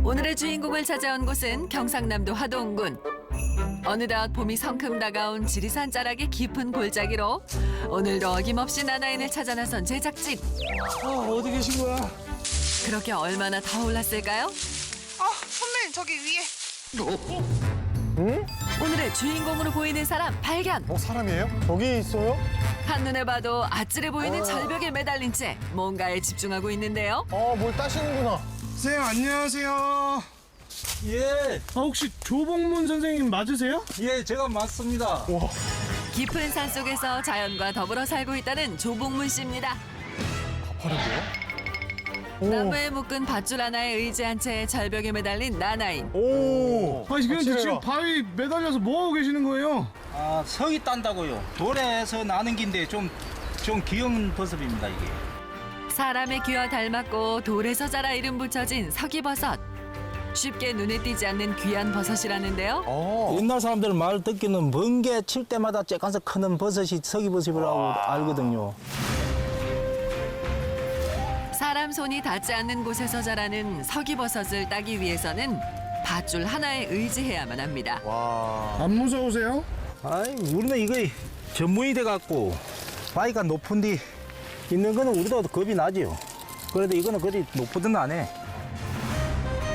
오늘의 주인공을 찾아온 곳은 경상남도 하동군. 어느덧 봄이 성큼 다가온 지리산 자락의 깊은 골짜기로 오늘도 어김없이 나나인을 찾아 나선 제작진. 어디 계신 거야? 그렇게 얼마나 더 올랐을까요? 선배님 저기 위에. 오늘의 주인공으로 보이는 사람 발견. 사람이에요? 저기 있어요? 한눈에 봐도 아찔해 보이는 절벽에 매달린 채 뭔가에 집중하고 있는데요. 뭘 따시는구나. 선생님 안녕하세요. 예, 혹시 조봉문 선생님 맞으세요? 예, 제가 맞습니다. 깊은 산 속에서 자연과 더불어 살고 있다는 조봉문 씨입니다. 나무에 묶은 밧줄 하나에 의지한 채 절벽에 매달린 나나인. 아니 근데 확실해요. 지금 바위 매달려서 뭐 하고 계시는 거예요? 아, 석이 딴다고요. 돌에서 나는 긴데 좀 귀여운 버섯입니다, 이게. 사람의 귀와 닮았고 돌에서 자라 이름 붙여진 서기버섯. 쉽게 눈에 띄지 않는 귀한 버섯이라는데요. 옛날 사람들은 말 듣기는 번개 칠 때마다 쬐깐서 크는 버섯이 석이버섯이라고 알거든요. 사람 손이 닿지 않는 곳에서 자라는 서기버섯을 따기 위해서는 밧줄 하나에 의지해야만 합니다. 안 무서우세요? 아이, 우리는 이거 전문이 돼갖고 바위가 높은 데 있는 거는 우리도 겁이 나지요. 그래도 이거는 그리 높거든 안 해.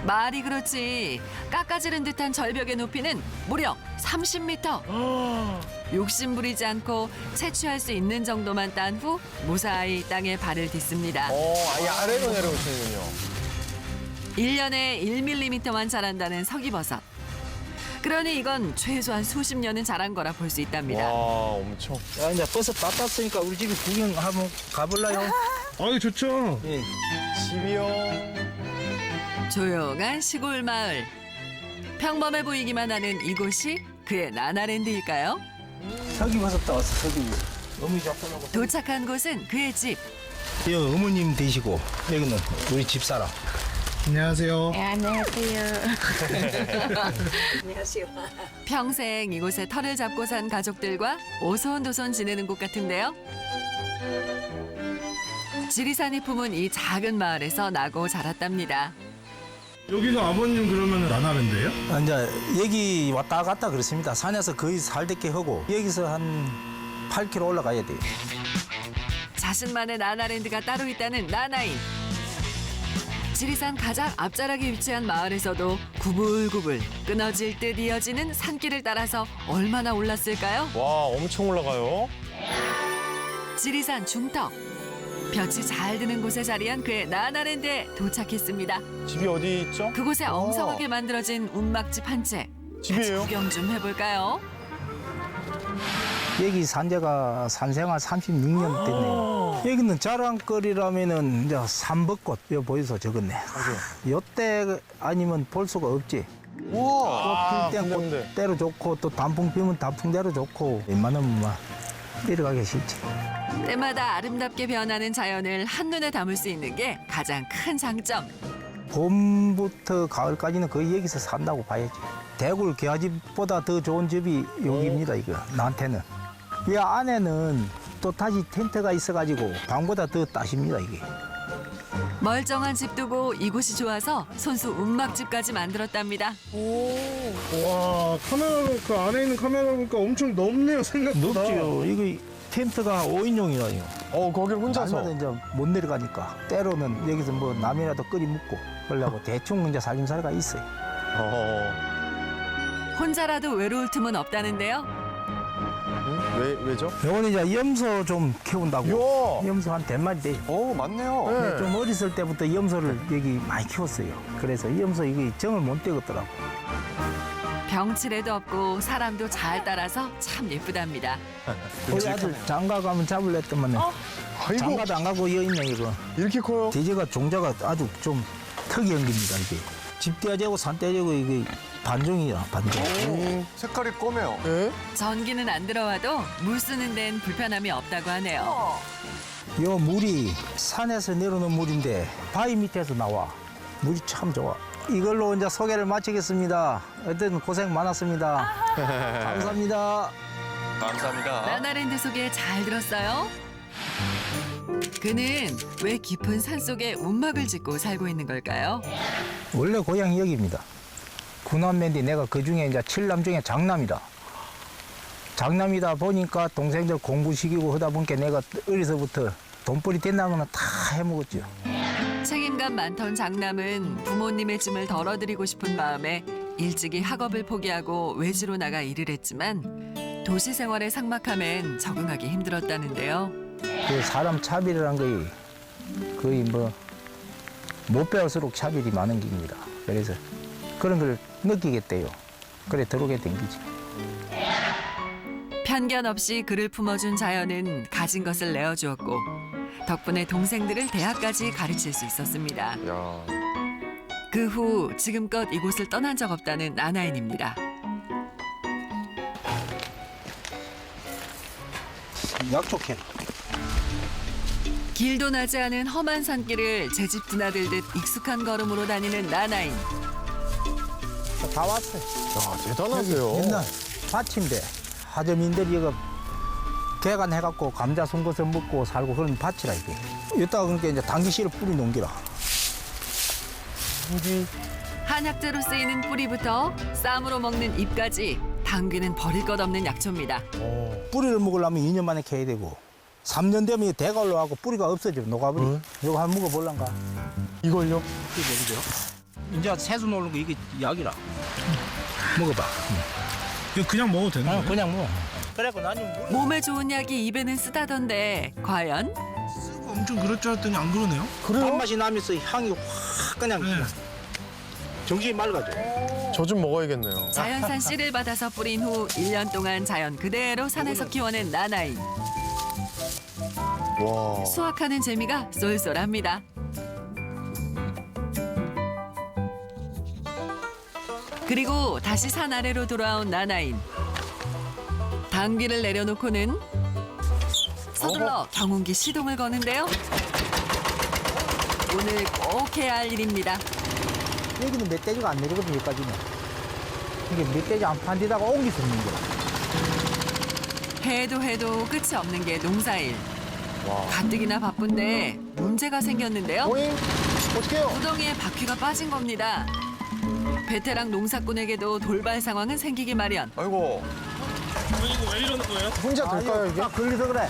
말이 그렇지 깎아지른 듯한 절벽의 높이는 무려 30m. 욕심 부리지 않고 채취할 수 있는 정도만 딴 후 무사히 땅에 발을 딛습니다. 아예 아래로 내려오시는군요. 1년에 1mm만 자란다는 서기버섯. 그러니 이건 최소한 수십 년은 자란 거라 볼 수 있답니다. 엄청. 야, 이제 버섯 다 땄으니까 우리 집에 구경 한번 가볼라요? 아유 좋죠. 예. 집이요. 조용한 시골 마을. 평범해 보이기만 하는 이곳이 그의 나나랜드일까요? 석이버섯 따왔어, 석이버섯. 어머니 잡숴놓고. 도착한 곳은 그의 집. 여기 어머님 되시고 여기는 우리 집사람. 안녕하세요. 평생 이곳에 터를 잡고 산 가족들과 오손도손 지내는 곳 같은데요. 지리산이 품은 이 작은 마을에서 나고 자랐답니다. 여기서 아버님 그러면 나나랜드예요? 이제 여기 왔다 갔다 그렇습니다. 산에서 거의 살듣게 하고 여기서 한 8km 올라가야 돼요. 자신만의 나나랜드가 따로 있다는 나나인. 지리산 가장 앞자락에 위치한 마을에서도 구불구불 끊어질 듯 이어지는 산길을 따라서 얼마나 올랐을까요? 와, 엄청 올라가요. 지리산 중턱. 볕이 잘 드는 곳에 자리한 그의 나나랜드에 도착했습니다. 집이 어디 있죠? 그곳에 엉성하게 만들어진 운막집 한 채. 집이에요? 구경 좀 해볼까요? 여기 산재가 산생활 36년 됐네요. 여기는 자랑거리라면은 이제 삼벚꽃 여기 보여서 적었네. 요때 아니면 볼 수가 없지. 우와. 꽃필 때 근데. 꽃대로 좋고 또 단풍 피면 단풍대로 좋고 웬만하면 막 내려가기 싫지. 때마다 아름답게 변하는 자연을 한눈에 담을 수 있는 게 가장 큰 장점. 봄부터 가을까지는 거의 여기서 산다고 봐야지. 대굴 개화집보다 더 좋은 집이 여기입니다, 이거 나한테는. 이 안에는 또 다시 텐트가 있어가지고 방보다 더 따십니다, 이게. 멀쩡한 집 두고 이곳이 좋아서 손수 운막집까지 만들었답니다. 와 카메라 그 안에 있는 카메라 보니까 엄청 넓네요 생각보다. 높지요. 이거 텐트가 5인용이라요. 거길 혼자서. 날마다 이제 못 내려가니까 때로는 여기서 뭐 남이라도 끓이 먹고 그러려고 대충 이제 살림살이가 있어요. 혼자라도 외로울 틈은 없다는데요. 왜죠? 요거는 이제 염소 좀 키운다고. 야. 염소 한 100마리 돼요. 맞네요. 근데 좀 어렸을 때부터 염소를 여기 많이 키웠어요. 그래서 이 염소 이게 정을 못 떼겠더라고. 병치레도 없고 사람도 잘 따라서 참 예쁘답니다. 우리 아들 장가 가면 잡을래 했더만 아이고, 장가도 안 가고 여기 있네 이거. 이렇게 커요? 돼지가 종자가 아주 좀 특이한 겁니다 이게. 집돼지하고 산돼지하고 이게 반종이야 반종. 색깔이 검해요. 예? 전기는 안 들어와도 물 쓰는 데는 불편함이 없다고 하네요. 요 물이 산에서 내려오는 물인데 바위 밑에서 나와. 물이 참 좋아. 이걸로 이제 소개를 마치겠습니다. 어쨌든 고생 많았습니다. 감사합니다. 감사합니다. 나나랜드 소개 잘 들었어요? 그는 왜 깊은 산 속에 운막을 짓고 살고 있는 걸까요? 원래 고향이 여기입니다. 구남매인데 내가 그 중에 이제 7남 중에 장남이다. 장남이다 보니까 동생들 공부시키고 하다 보니까 내가 어려서부터 돈벌이 된다면 다 해먹었죠. 책임감 많던 장남은 부모님의 짐을 덜어드리고 싶은 마음에 일찍이 학업을 포기하고 외지로 나가 일을 했지만 도시 생활의 삭막함엔 적응하기 힘들었다는데요. 그 사람 차별이란 게 거의 뭐 못 배울수록 차별이 많은 길입니다. 그래서 그런 걸 느끼겠대요. 그래 들어오게 된 거지. 편견 없이 그를 품어준 자연은 가진 것을 내어주었고 덕분에 동생들을 대학까지 가르칠 수 있었습니다. 야. 그 후 지금껏 이곳을 떠난 적 없다는 나나인입니다. 약속해. 길도 나지 않은 험한 산길을 제 집 드나들듯 익숙한 걸음으로 다니는 나나인. 다 왔어요. 야, 대단하세요. 옛날 밭인데 하점인들이 이거 개간해갖고 감자 송것을 먹고 살고 그런 밭이라 이게. 이따가 그러니까 이제 당귀씨를 뿌리 놓은 기라. 한약재로 쓰이는 뿌리부터 쌈으로 먹는 잎까지 당귀는 버릴 것 없는 약초입니다. 뿌리를 먹으려면 2년 만에 캐야 되고 3년 되면 대가 올라가고 뿌리가 없어져 녹아버려. 이거 한번 먹어볼란가? 이걸요? 이제 새수 놓는 거 이게 약이라. 먹어봐. 이거 그냥 먹어도 되는 거예요? 그냥 먹어. 그래고 나는 물 몸에 좋은 약이 입에는 쓰다던데 과연? 쓰고 엄청 그럴 줄 알았더니 안 그러네요? 단맛이 나면서 향이 확 그냥 네. 정신이 맑아져. 저 좀 먹어야겠네요. 자연산 씨를 받아서 뿌린 후 1년 동안 자연 그대로 산에서 키워낸 나나인. 와. 수확하는 재미가 쏠쏠합니다. 그리고 다시 산 아래로 돌아온 나나인. 당귀를 내려놓고는 서둘러 경운기 시동을 거는데요. 오늘 꼭 해야 할 일입니다. 여기는 멧돼지가 안 내리거든 여기까지는. 이게 멧돼지 안 판디다가 옮기서 있는 거야. 해도 끝이 없는 게 농사일. 와. 가뜩이나 바쁜데 문제가 생겼는데요. 오잉? 어떡해요? 구덩이에 바퀴가 빠진 겁니다. 베테랑 농사꾼에게도 돌발 상황은 생기기 마련. 아이고. 이거 왜 이러는 거예요? 혼자 될까요, 이게? 딱 걸려서 그래.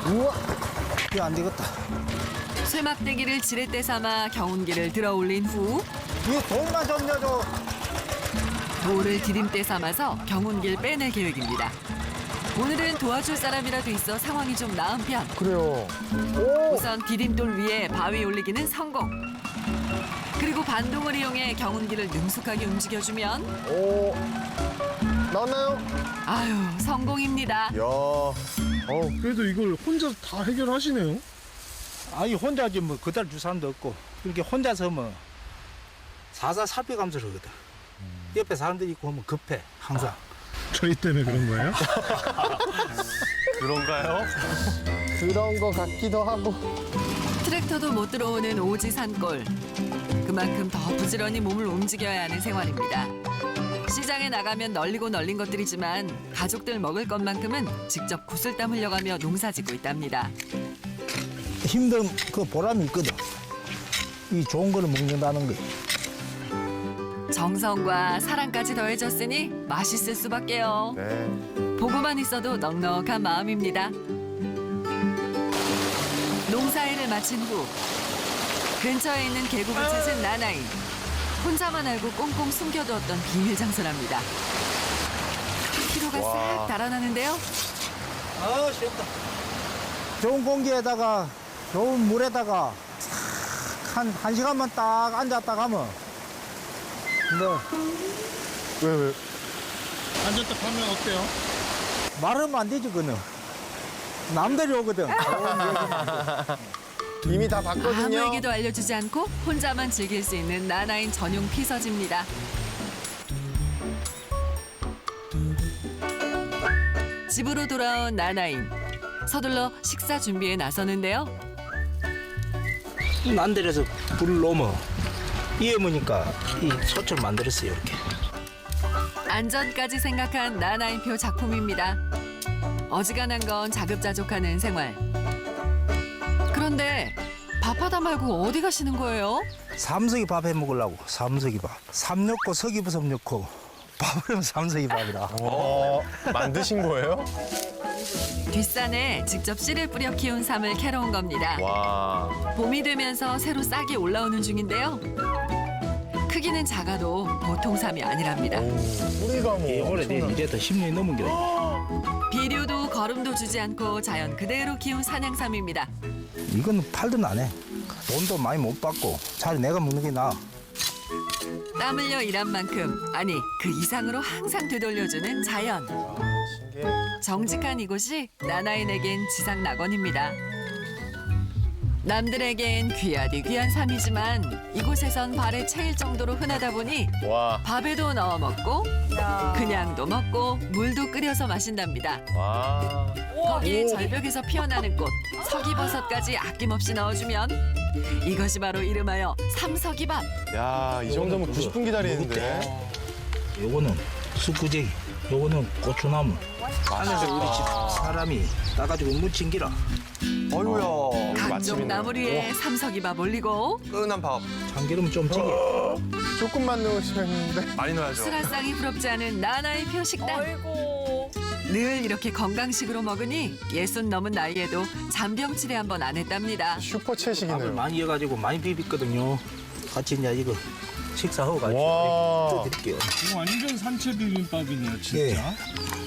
우와. 이거 안 되겠다. 쇠막대기를 지렛대 삼아 경운기를 들어 올린 후 이거 돌만 좀 내줘. 돌을 디딤대 삼아서 경운기를 빼낼 계획입니다. 오늘은 도와줄 사람이라도 있어 상황이 좀 나은 편. 그래요. 오! 우선 디딤돌 위에 바위 올리기는 성공. 그리고 반동을 이용해 경운기를 능숙하게 움직여주면 오. 나왔나요? 아유 성공입니다. 야. 그래도 이걸 혼자 다 해결하시네요? 아니 혼자지 뭐 그달 줄 사람도 없고 이렇게 혼자서 뭐 사사 살펴가면서 그러거든. 옆에 사람들이 있고 하면 급해 항상. 저희 때문에 그런 거예요? 그런가요? 그런 거 같기도 하고. 트랙터도 못 들어오는 오지 산골. 그만큼 더 부지런히 몸을 움직여야 하는 생활입니다. 시장에 나가면 널리고 널린 것들이지만 가족들 먹을 것만큼은 직접 구슬땀 흘려가며 농사짓고 있답니다. 힘든 그 보람이 있거든. 이 좋은 거를 먹는다는 게. 정성과 사랑까지 더해졌으니 맛있을 수밖에요. 네. 보고만 있어도 넉넉한 마음입니다. 농사일을 마친 후 근처에 있는 계곡을 찾은 나나인. 혼자만 알고 꽁꽁 숨겨두었던 비밀 장소랍니다. 피로가 와. 싹 달아나는데요. 아 싫다. 좋은 공기에다가 좋은 물에다가 한 시간만 딱 앉았다 가면 뭐 왜? 앉았다 가면 어때요? 말하면 안 되지 그는. 남들이 오거든. 이미 다 봤거든요. 아무에게도 알려주지 않고 혼자만 즐길 수 있는 나나인 전용 피서지입니다. 집으로 돌아온 나나인. 서둘러 식사 준비에 나서는데요. 난들에서 불을 넘어 이어무니까 이 소철 만들었어요 이렇게. 안전까지 생각한 나나인표 작품입니다. 어지간한 건 자급자족하는 생활. 그런데 밥하다 말고 어디 가시는 거예요? 삼석이 밥 해 먹으려고. 삼석이 밥. 삼 넣고 석이버섯 넣고 밥을 하면 삼석이 밥이라. 만드신 거예요? 뒷산에 직접 씨를 뿌려 키운 삼을 캐러 온 겁니다. 와. 봄이 되면서 새로 싹이 올라오는 중인데요. 크기는 작아도 보통 삼이 아니랍니다. 뿌리가 뭐. 오래된 이제부터 10년이 넘은 게. 비료도 거름도 주지 않고 자연 그대로 키운 산양삼입니다. 이건 팔도 안 해. 돈도 많이 못 받고 차라리 내가 먹는 게 나아. 땀 흘려 일한 만큼, 아니 그 이상으로 항상 되돌려주는 자연. 신기해. 정직한 이곳이 나나인에겐 지상 낙원입니다. 남들에겐 귀하디 귀한 삶이지만 이곳에선 발에 채일 정도로 흔하다 보니 와. 밥에도 넣어 먹고 그냥도 먹고 물도 끓여서 마신답니다. 와. 거기에 절벽에서 피어나는 꽃 서기버섯까지 아낌없이 넣어주면 이것이 바로 이름하여 삼석이밥. 야, 이 정도면 90분 기다리는데. 요거는 쑥구쟁이, 요거는 고추나무. 안에서 우리 집 사람이 따가지고 무친 기라. 어휴야. 각종 나물 위에 삼석이밥 올리고 끈한 밥. 참기름 좀 찌개. 조금만 넣으셨는데. 많이 넣어야죠. 수라상이 부럽지 않은 나나의 표식당. 늘 이렇게 건강식으로 먹으니 60 넘은 나이에도 잔병치레 한 번 안 했답니다. 슈퍼 밥을 채식이네요. 많이 해가지고 많이 비볐거든요. 같이 이제 이거 식사하고 가지고 와. 드릴게요. 이거 완전 산채 비빔밥이네요, 진짜.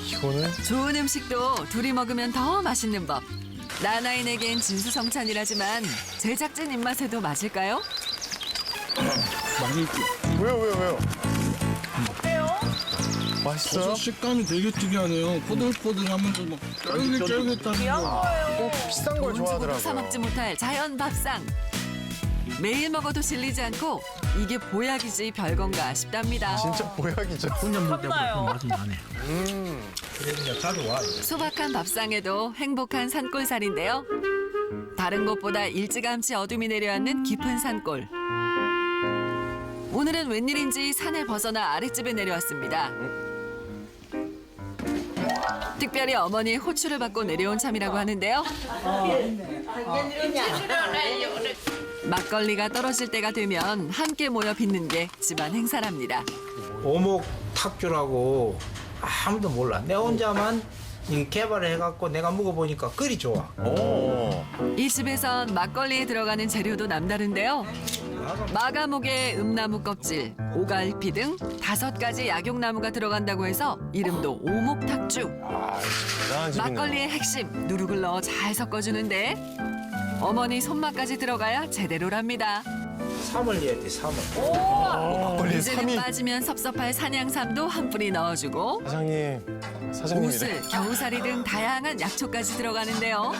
이거는 좋은 음식도 둘이 먹으면 더 맛있는 법. 나나인에겐 진수성찬이라지만 제작진 입맛에도 맞을까요? 맛있고. 왜요? 맛있어요? 버섯 식감이 되게 특이하네요. 포들포들하면서 막 쫄깃쫄깃하고. 꼭 비싼 걸 돈 주고도 사 좋아하더라고요. 먹지 못할 자연 밥상. 매일 먹어도 질리지 않고 이게 보약이지 별건가 싶답니다. 진짜 보약이죠. 혼자 먹을 때보다 맛이 나네. 음. 그래 그냥 자주 와. 소박한 밥상에도 행복한 산골살인데요. 다른 곳보다 일찌감치 어둠이 내려앉는 깊은 산골. 오늘은 웬일인지 산을 벗어나 아랫집에 내려왔습니다. 특별히 어머니의 호출을 받고 내려온 참이라고 하는데요. 막걸리가 떨어질 때가 되면 함께 모여 빚는 게 집안 행사랍니다. 오목 탁주라고 아무도 몰라. 내 혼자만 이 개발을 해갖고 내가 먹어보니까 그리 좋아. 오. 이 집에선 막걸리에 들어가는 재료도 남다른데요. 마가목에 음나무 껍질, 오갈피 등 5가지 약용나무가 들어간다고 해서 이름도 오목탁주. 아, 대단한 집이네요. 막걸리의 핵심 누룩을 넣어 잘 섞어주는데 어머니 손맛까지 들어가야 제대로랍니다. 삼을 넣어야 돼, 삼을. 막걸리 이제는 3위. 빠지면 섭섭할 산양삼도 한 뿌리 넣어주고 사장님이래. 오슬, 겨우살이 등 다양한 약초까지 들어가는데요.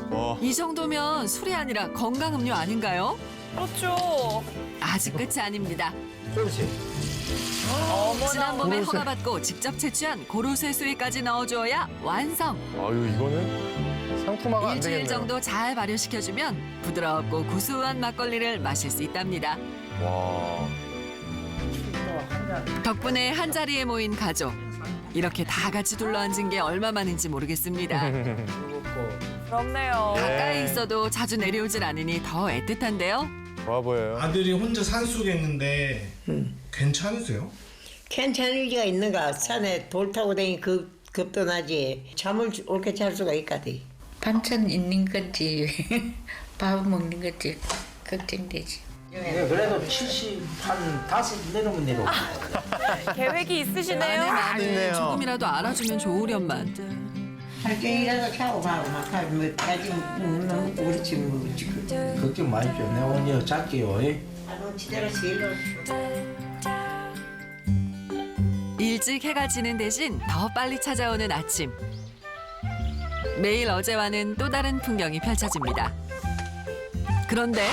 와. 이 정도면 술이 아니라 건강음료 아닌가요? 그렇죠. 아직 끝이 아닙니다. 그렇지. 지난 봄에 허가받고 직접 채취한 고로쇠 수액까지 넣어주어야 완성. 아유, 이거는 상품화가 안 일주일 되겠네요. 정도 잘 발효시켜주면 부드럽고 구수한 막걸리를 마실 수 있답니다. 와. 덕분에 한자리에 모인 가족. 이렇게 다 같이 둘러앉은 게 얼마 만인지 모르겠습니다. 그렇네요. 가까이 있어도 자주 내려오질 않으니 더 애틋한데요. 좋아 보여요. 아들이 혼자 산속에 있는데 괜찮으세요? 괜찮을 리가 있는가? 산에 돌 타고 다니 겁도 나지. 잠을 옳게 잘 수가 있거든. 반찬 있는 건지 밥 먹는 건지 걱정되지. 그래도 70한5 내려면 내려. 계획이 있으시네요. 아내 마음을 있네요. 조금이라도 알아주면 좋으련만. 할경이라도 차고 가고 막 하면 뭐 가지 너무 그렇지 뭐 지금. 걱정 마십시오. 내가 오늘 잘게요. 지대로 제일로. 일찍 해가 지는 대신 더 빨리 찾아오는 아침. 매일 어제와는 또 다른 풍경이 펼쳐집니다. 그런데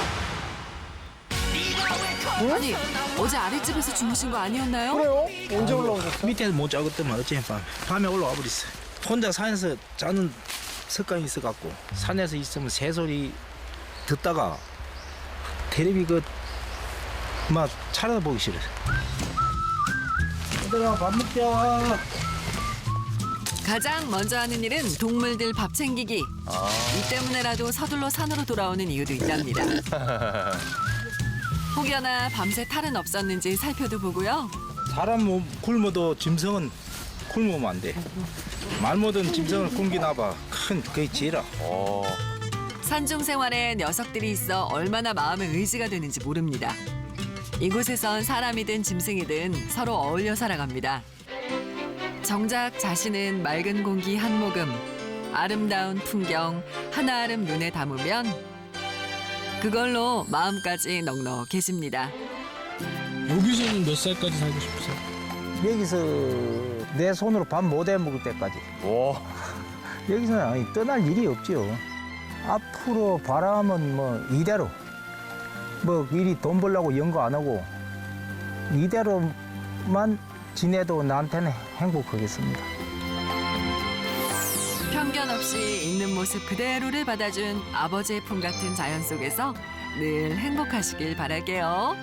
아니 어제 아랫집에서 주무신 거 아니었나요? 그래요? 언제 올라오셨어요? 밑에서 못 자겠더만 어째 밤에 올라와 버렸어. 혼자 산에서 자는 습관이 있어갖고 산에서 있으면 새소리 듣다가 텔레비 막 찾아보기 싫어. 얘들아 밥 먹자. 가장 먼저 하는 일은 동물들 밥 챙기기. 이 때문에라도 서둘러 산으로 돌아오는 이유도 있답니다. 혹여나 밤새 탈은 없었는지 살펴도 보고요. 사람 몸 굶어도 짐승은 굶으면 안 돼. 말 못한 짐승을 굶기나 봐. 큰 그게 지라. 어. 산중 생활에 녀석들이 있어 얼마나 마음의 의지가 되는지 모릅니다. 이곳에선 사람이든 짐승이든 서로 어울려 살아갑니다. 정작 자신은 맑은 공기 한 모금, 아름다운 풍경 하나아름 눈에 담으면 그걸로 마음까지 넉넉해집니다. 여기서는 몇 살까지 살고 싶으세요? 여기서 내 손으로 밥 못 해 먹을 때까지. 와. 여기서는 아니, 떠날 일이 없죠. 앞으로 바람은 뭐 이대로. 뭐 일이 돈 벌려고 연구 안 하고 이대로만 지내도 나한테는 행복하겠습니다. 편견 없이 있는 모습 그대로를 받아준 아버지의 품 같은 자연 속에서 늘 행복하시길 바랄게요.